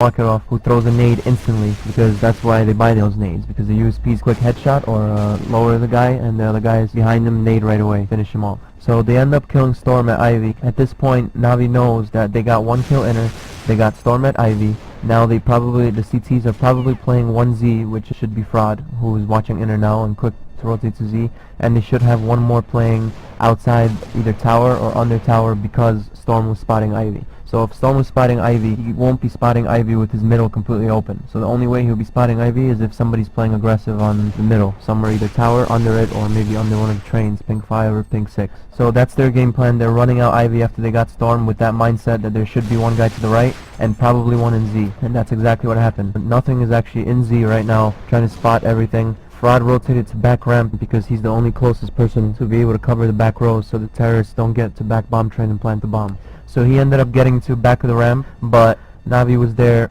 Makarov, who throws a nade instantly, because that's why they buy those nades, because the USP's quick headshot or lower the guy, and the other guy is behind him, nade right away, finish him off. So they end up killing Storm at Ivy. At this point, Navi knows that they got one kill inner, they got Storm at Ivy. Now the CTs are probably playing 1Z, which should be Fraud, who is watching inner now and quick to rotate to Z, and they should have one more playing outside either tower or under tower because Storm was spotting Ivy. So if Storm was spotting Ivy, he won't be spotting Ivy with his middle completely open. So the only way he'll be spotting Ivy is if somebody's playing aggressive on the middle, somewhere either tower, under it, or maybe under one of the trains, ping 5 or ping 6. So that's their game plan. They're running out Ivy after they got Storm with that mindset that there should be one guy to the right and probably one in Z. And that's exactly what happened. But nothing is actually in Z right now, trying to spot everything. Fraud rotated to back ramp because he's the only closest person to be able to cover the back rows so the terrorists don't get to back bomb train and plant the bomb. So he ended up getting to back of the ramp, but Navi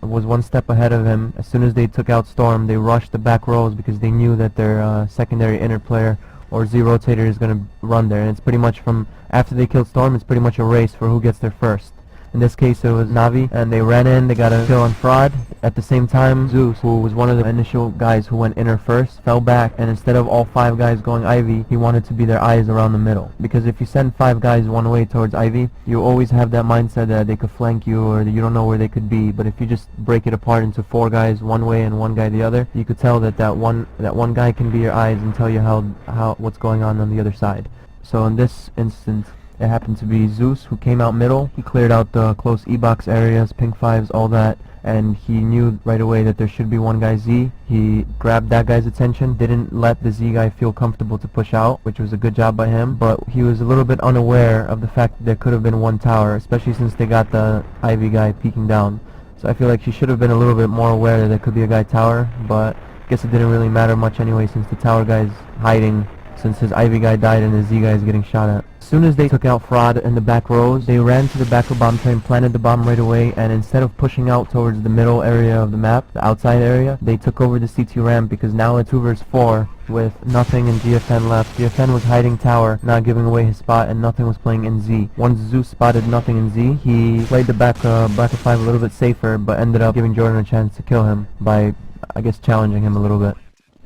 was one step ahead of him. As soon as they took out Storm, they rushed the back rows because they knew that their secondary inner player or Z rotator is going to run there. And it's pretty much from after they killed Storm, it's pretty much a race for who gets there first. In this case it was Navi, and they ran in, they got a kill on Fraud. At the same time, Zeus, who was one of the initial guys who went inner first, fell back, and instead of all 5 guys going Ivy, he wanted to be their eyes around the middle. Because if you send 5 guys one way towards Ivy, you always have that mindset that they could flank you or that you don't know where they could be. But if you just break it apart into 4 guys one way and 1 guy the other, you could tell that that one guy can be your eyes and tell you what's going on the other side. So in this instance, it happened to be Zeus who came out middle. He cleared out the close E-box areas, ping 5s, all that, and he knew right away that there should be one guy Z. He grabbed that guy's attention, didn't let the Z guy feel comfortable to push out, which was a good job by him, but he was a little bit unaware of the fact that there could have been one tower, especially since they got the Ivy guy peeking down. So I feel like he should have been a little bit more aware that there could be a guy tower, but I guess it didn't really matter much anyway since the tower guy's hiding, since his Ivy guy died and his Z guy is getting shot at. As soon as they took out Fraud in the back rows, they ran to the back of bomb train, planted the bomb right away, and instead of pushing out towards the middle area of the map, the outside area, they took over the CT ramp because now it's 2 vs 4 with Nothing and GFN left. GFN was hiding tower, not giving away his spot, and Nothing was playing in Z. Once Zeus spotted Nothing in Z, he played the back of 5 a little bit safer, but ended up giving Jordan a chance to kill him by, I guess, challenging him a little bit.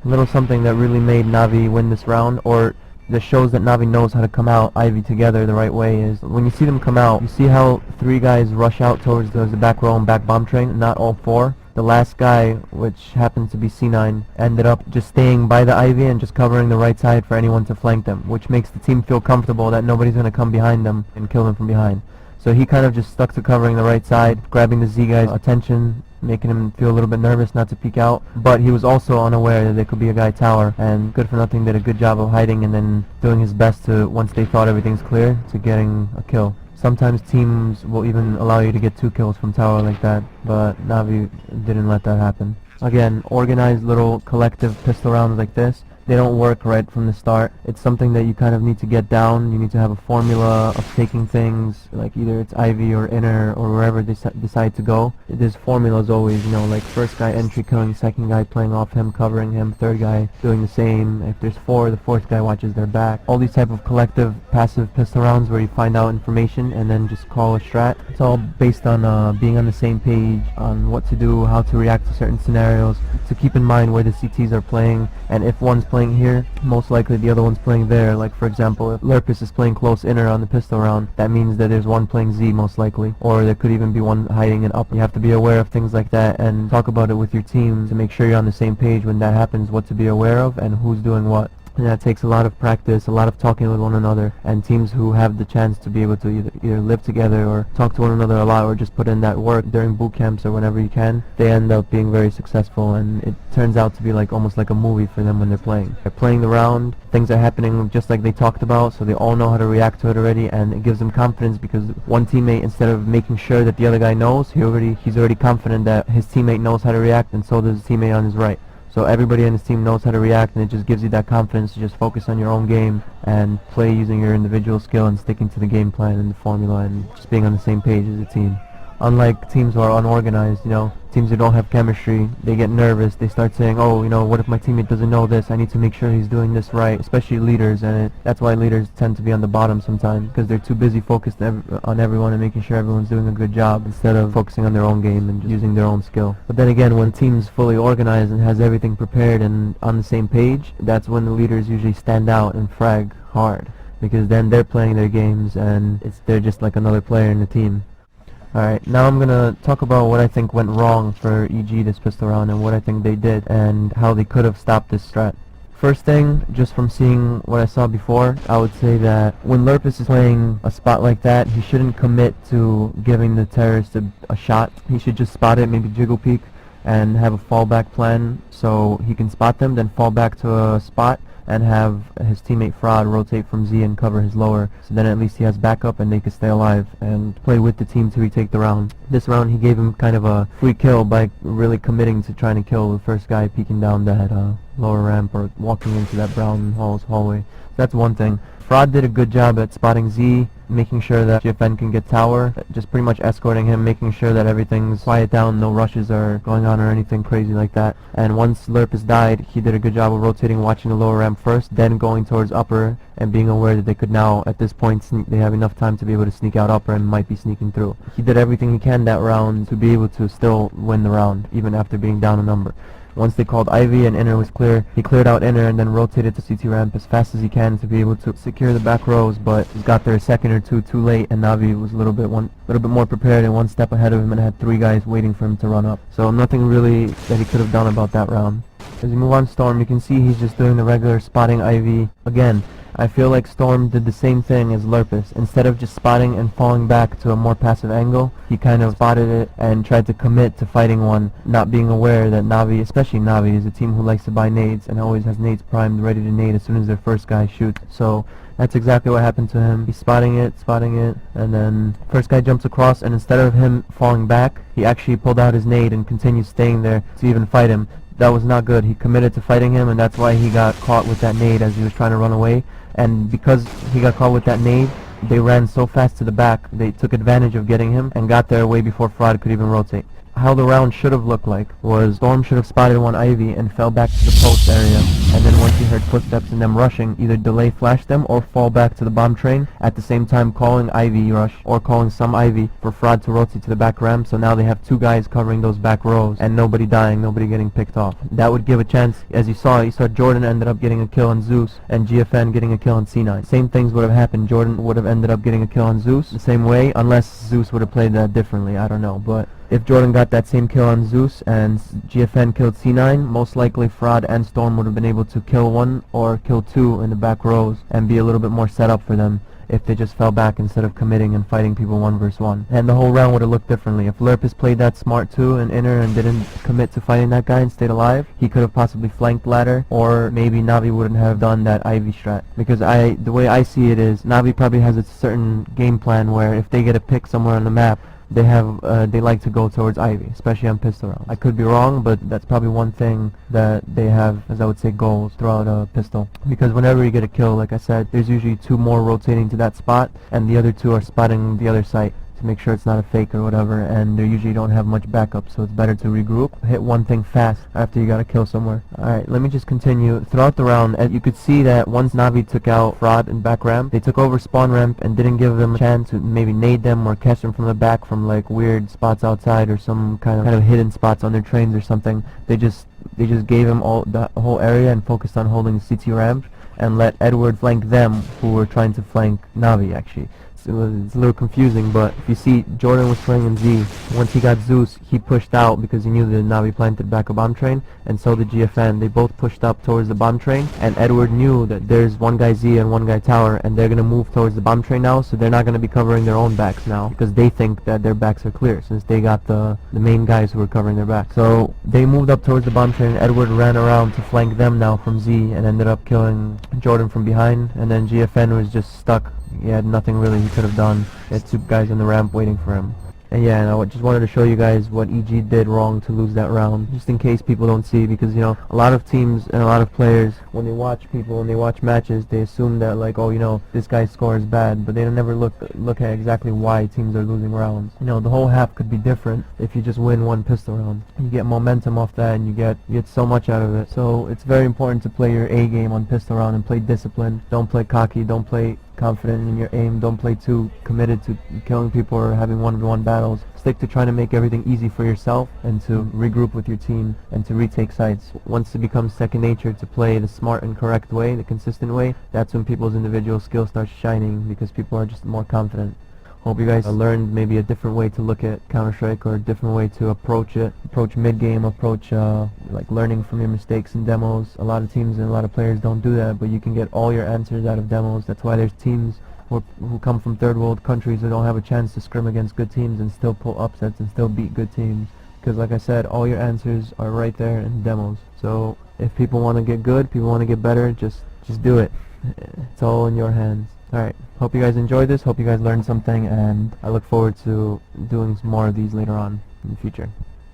A little something that really made Navi win this round, or that shows that Navi knows how to come out Ivy together the right way, is when you see them come out, you see how 3 guys rush out towards the back row and back bomb train, not all 4. The last guy, which happens to be C9, ended up just staying by the Ivy and just covering the right side for anyone to flank them, which makes the team feel comfortable that nobody's going to come behind them and kill them from behind. So he kind of just stuck to covering the right side, grabbing the Z guy's attention, making him feel a little bit nervous not to peek out, but he was also unaware that there could be a guy tower, and Good for Nothing did a good job of hiding and then doing his best to, once they thought everything's clear, to getting a kill. Sometimes teams will even allow you to get 2 kills from tower like that, but Navi didn't let that happen. Again, organized little collective pistol rounds like this, they don't work right from the start. It's something that you kind of need to get down. You need to have a formula of taking things, like either it's Ivy or inner or wherever they decide to go. There's formulas always, you know, like first guy entry killing, second guy playing off him, covering him, third guy doing the same. If there's 4, the 4th guy watches their back. All these type of collective passive pistol rounds where you find out information and then just call a strat. It's all based on being on the same page, on what to do, how to react to certain scenarios, to keep in mind where the CTs are playing, and if one's playing here, most likely the other one's playing there. Like for example, if Lurpus is playing close inner on the pistol round, that means that there's one playing Z most likely, or there could even be one hiding in up. You have to be aware of things like that and talk about it with your team to make sure you're on the same page when that happens, what to be aware of and who's doing what. And that takes a lot of practice, a lot of talking with one another, and teams who have the chance to be able to either live together or talk to one another a lot or just put in that work during boot camps or whenever you can, they end up being very successful, and it turns out to be like almost like a movie for them when they're playing. They're playing the round, things are happening just like they talked about, so they all know how to react to it already, and it gives them confidence because one teammate, instead of making sure that the other guy knows, he's already confident that his teammate knows how to react, and so does his teammate on his right. So everybody on his team knows how to react, and it just gives you that confidence to just focus on your own game and play using your individual skill and sticking to the game plan and the formula and just being on the same page as a team. Unlike teams who are unorganized, you know, teams who don't have chemistry, they get nervous, they start saying, oh, you know, what if my teammate doesn't know this, I need to make sure he's doing this right, especially leaders, and that's why leaders tend to be on the bottom sometimes, because they're too busy focused on everyone and making sure everyone's doing a good job, instead of focusing on their own game and just using their own skill. But then again, when a team's fully organized and has everything prepared and on the same page, that's when the leaders usually stand out and frag hard, because then they're playing their games and they're just like another player in the team. Alright, now I'm gonna talk about what I think went wrong for EG this pistol round and what I think they did and how they could have stopped this strat. First thing, just from seeing what I saw before, I would say that when Lurpus is playing a spot like that, he shouldn't commit to giving the terrorist a shot. He should just spot it, maybe jiggle peek, and have a fallback plan so he can spot them, then fall back to a spot and have his teammate Fraud rotate from Z and cover his lower, so then at least he has backup and they can stay alive and play with the team till he take the round. This round he gave him kind of a free kill by really committing to trying to kill the first guy peeking down that lower ramp or walking into that brown hallway. So that's one thing. Fraud did a good job at spotting Z, making sure that GFN can get tower, just pretty much escorting him, making sure that everything's quiet down, no rushes are going on or anything crazy like that. And once Lurpus died, he did a good job of rotating, watching the lower ramp first, then going towards upper and being aware that they could now, at this point, they have enough time to be able to sneak out upper and might be sneaking through. He did everything he can that round to be able to still win the round, even after being down a number. Once they called Ivy and inner was clear, he cleared out inner and then rotated to CT ramp as fast as he can to be able to secure the back rows, but he got there a second or two too late, and Navi was a little bit more prepared and one step ahead of him and had 3 guys waiting for him to run up. So nothing really that he could have done about that round. As we move on Storm, you can see he's just doing the regular spotting Ivy. Again, I feel like Storm did the same thing as Lurpus. Instead of just spotting and falling back to a more passive angle, he kind of spotted it and tried to commit to fighting one, not being aware that Navi, especially Navi, is a team who likes to buy nades and always has nades primed ready to nade as soon as their first guy shoots. So that's exactly what happened to him. He's spotting it, and then first guy jumps across, and instead of him falling back, he actually pulled out his nade and continued staying there to even fight him. That was not good. He committed to fighting him, and that's why he got caught with that nade as he was trying to run away. And because he got caught with that nade, they ran so fast to the back, they took advantage of getting him and got there way before Fraud could even rotate. How the round should have looked like was Storm should have spotted one Ivy and fell back to the post area, and then once he heard footsteps and them rushing, either delay flash them or fall back to the bomb train, at the same time calling Ivy rush or calling some Ivy for Fraud to rotate to the back ramp, so now they have 2 guys covering those back rows and nobody dying, nobody getting picked off. That would give a chance. As you saw Jordan ended up getting a kill on Zeus and GFN getting a kill on C9. Same things would have happened. Jordan would have ended up getting a kill on Zeus the same way, unless Zeus would have played that differently, I don't know. But if Jordan got that same kill on Zeus and GFN killed C9, most likely Fraud and Storm would have been able to kill 1 or kill 2 in the back rows and be a little bit more set up for them if they just fell back instead of committing and fighting people 1 versus 1. And the whole round would have looked differently. If Lurpus played that smart too and inner and didn't commit to fighting that guy and stayed alive, he could have possibly flanked ladder, or maybe Navi wouldn't have done that Ivy strat. Because the way I see it is, Navi probably has a certain game plan where if they get a pick somewhere on the map, they like to go towards Ivy, especially on pistol rounds. I could be wrong, but that's probably one thing that they have, as I would say, goals throughout a pistol. Because whenever you get a kill, like I said, there's usually 2 more rotating to that spot, and the other 2 are spotting the other site to make sure it's not a fake or whatever, and they usually don't have much backup, so it's better to regroup, hit one thing fast after you got a kill somewhere. Alright, let me just continue. Throughout the round, you could see that once Navi took out Fraud and back ramp, they took over spawn ramp and didn't give them a chance to maybe nade them or catch them from the back from like weird spots outside or some kind of hidden spots on their trains or something. They just gave him the whole area and focused on holding the CT ramp and let Edward flank them, who were trying to flank Navi actually. It's a little confusing, but if you see, Jordan was playing in Z. Once he got Zeus, he pushed out because he knew that Navi planted back a bomb train, and so did GFN. They both pushed up towards the bomb train, and Edward knew that there's one guy Z and one guy tower, and they're going to move towards the bomb train now, so they're not going to be covering their own backs now, because they think that their backs are clear, since they got the main guys who were covering their backs. So they moved up towards the bomb train, Edward ran around to flank them now from Z, and ended up killing Jordan from behind, and then GFN was just stuck. He had nothing really he could have done. He had 2 guys on the ramp waiting for him. And yeah, and just wanted to show you guys what EG did wrong to lose that round, just in case people don't see, because, you know, a lot of teams and a lot of players, when they watch people and they watch matches, they assume that, like, oh, you know, this guy's score is bad, but they never look at exactly why teams are losing rounds. You know, the whole half could be different if you just win one pistol round. You get momentum off that, and you get so much out of it. So it's very important to play your A game on pistol round and play disciplined. Don't play cocky, don't play confident in your aim, don't play too committed to killing people or having one-on-one battles. Stick to trying to make everything easy for yourself and to regroup with your team and to retake sites. Once it becomes second nature to play the smart and correct way, the consistent way, that's when people's individual skills start shining, because people are just more confident. Hope you guys learned maybe a different way to look at Counter-Strike, or a different way to approach it. Approach mid-game, approach like learning from your mistakes in demos. A lot of teams and a lot of players don't do that, but you can get all your answers out of demos. That's why there's teams who come from third world countries who don't have a chance to scrim against good teams and still pull upsets and still beat good teams. Because like I said, all your answers are right there in demos. So if people want to get good, people want to get better, just do it. It's all in your hands. Alright, hope you guys enjoyed this, hope you guys learned something, and I look forward to doing some more of these later on in the future.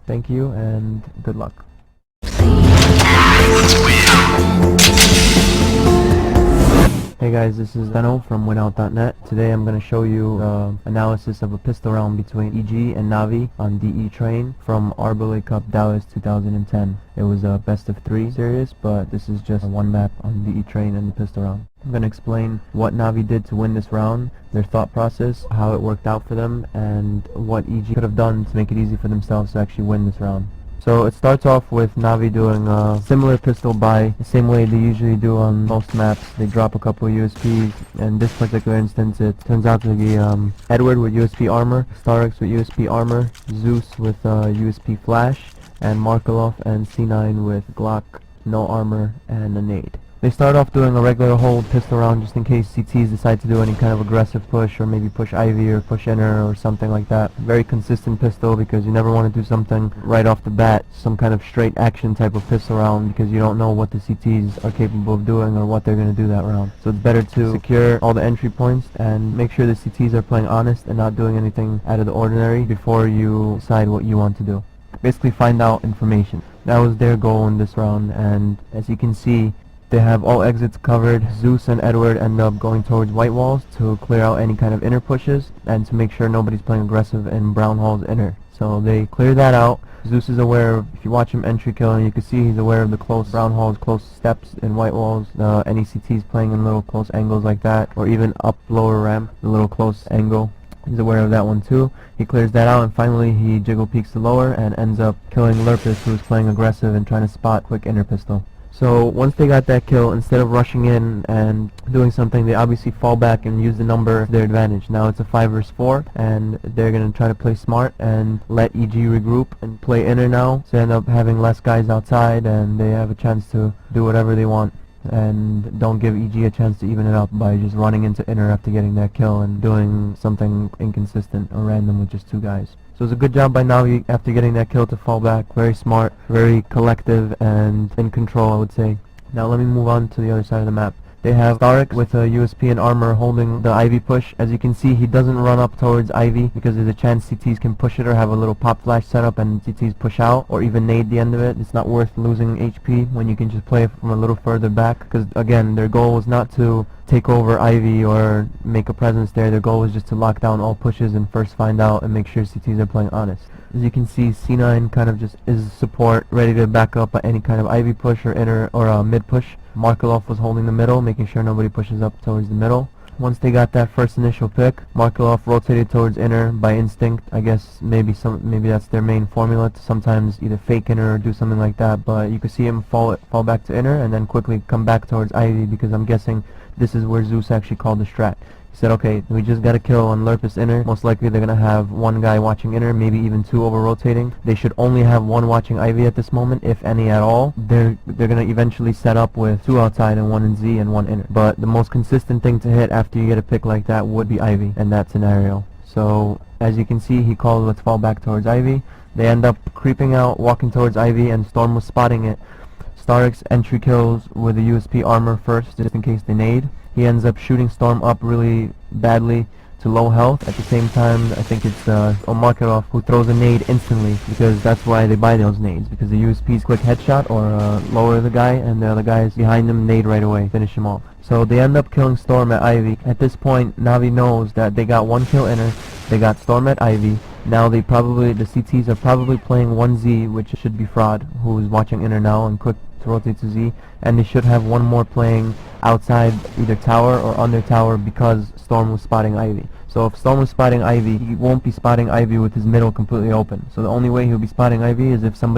Thank you, and good luck. Hey guys, this is Zeno from Winout.net. Today I'm going to show you analysis of a pistol round between EG and Navi on DE Train from Arbole Cup Dallas 2010. It was a best of 3 series, but this is just one map on DE Train and the pistol round. I'm going to explain what Navi did to win this round, their thought process, how it worked out for them, and what EG could have done to make it easy for themselves to actually win this round. So it starts off with Navi doing a similar pistol buy, the same way they usually do on most maps. They drop a couple of USPs. In this particular instance, it turns out to be Edward with USP armor, Starix with USP armor, Zeus with USP flash, and Markelov and C9 with Glock, no armor, and a nade. They start off doing a regular hold pistol round just in case CTs decide to do any kind of aggressive push, or maybe push Ivy or push inner or something like that. Very consistent pistol, because you never want to do something right off the bat, some kind of straight action type of pistol round, because you don't know what the CTs are capable of doing or what they're going to do that round. So it's better to secure all the entry points and make sure the CTs are playing honest and not doing anything out of the ordinary before you decide what you want to do. Basically find out information. That was their goal in this round, and as you can see, they have all exits covered. Zeus and Edward end up going towards white walls to clear out any kind of inner pushes and to make sure nobody's playing aggressive in brown hall's inner. So they clear that out. Zeus is aware of, if you watch him entry killing, you can see he's aware of the close brown hall's close steps in white walls, any CTs playing in little close angles like that, or even up lower ramp, the little close angle. He's aware of that one too. He clears that out, and finally he jiggle peeks to lower and ends up killing Lurpus, who's playing aggressive and trying to spot quick inner pistol. So once they got that kill, instead of rushing in and doing something, they obviously fall back and use the number to their advantage. Now it's a 5 versus 4, and they're going to try to play smart and let EG regroup and play inner now. So they end up having less guys outside, and they have a chance to do whatever they want. And don't give EG a chance to even it up by just running into inner after getting that kill and doing something inconsistent or random with just 2 guys. So it's a good job by Navi after getting that kill to fall back. Very smart, very collective, and in control, I would say. Now let me move on to the other side of the map. They have Starix with a USP and armor holding the Ivy push. As you can see, he doesn't run up towards Ivy because there's a chance CTs can push it or have a little pop flash setup and CTs push out, or even nade the end of it. It's not worth losing HP when you can just play from a little further back, because again, their goal was not to take over Ivy or make a presence there. Their goal was just to lock down all pushes and first find out and make sure CTs are playing honest. As you can see, C9 kind of just is support, ready to back up at any kind of Ivy push or inner or mid push. Markelov was holding the middle, making sure nobody pushes up towards the middle. Once they got that first initial pick, Markelov rotated towards inner by instinct. I guess maybe that's their main formula, to sometimes either fake inner or do something like that. But you could see him fall back to inner and then quickly come back towards Ivy, because I'm guessing this is where Zeus actually called the strat. He said, okay, we just got a kill on Lurpus inner. Most likely they're going to have 1 guy watching inner, maybe even 2 over rotating. They should only have 1 watching Ivy at this moment, if any at all. They're going to eventually set up with 2 outside and 1 in Z and 1 inner. But the most consistent thing to hit after you get a pick like that would be Ivy in that scenario. So as you can see, he called let's fall back towards Ivy. They end up creeping out, walking towards Ivy, and Storm was spotting it. Starix entry kills with a USP armor first, just in case they nade. He ends up shooting Storm up really badly, to low health. At the same time, I think it's Makarov who throws a nade instantly, because that's why they buy those nades, because the USP's quick headshot or lower the guy, and the other guys behind him nade right away, finish him off. So they end up killing Storm at Ivy. At this point, Navi knows that they got one kill inner, they got Storm at Ivy. Now the CTs are probably playing 1Z, which should be Fraud, who is watching inner now and quick to rotate to Z, and they should have one more playing outside either tower or under tower, because Storm was spotting Ivy. So if Storm was spotting Ivy, he won't be spotting Ivy with his middle completely open. So the only way he'll be spotting Ivy is if somebody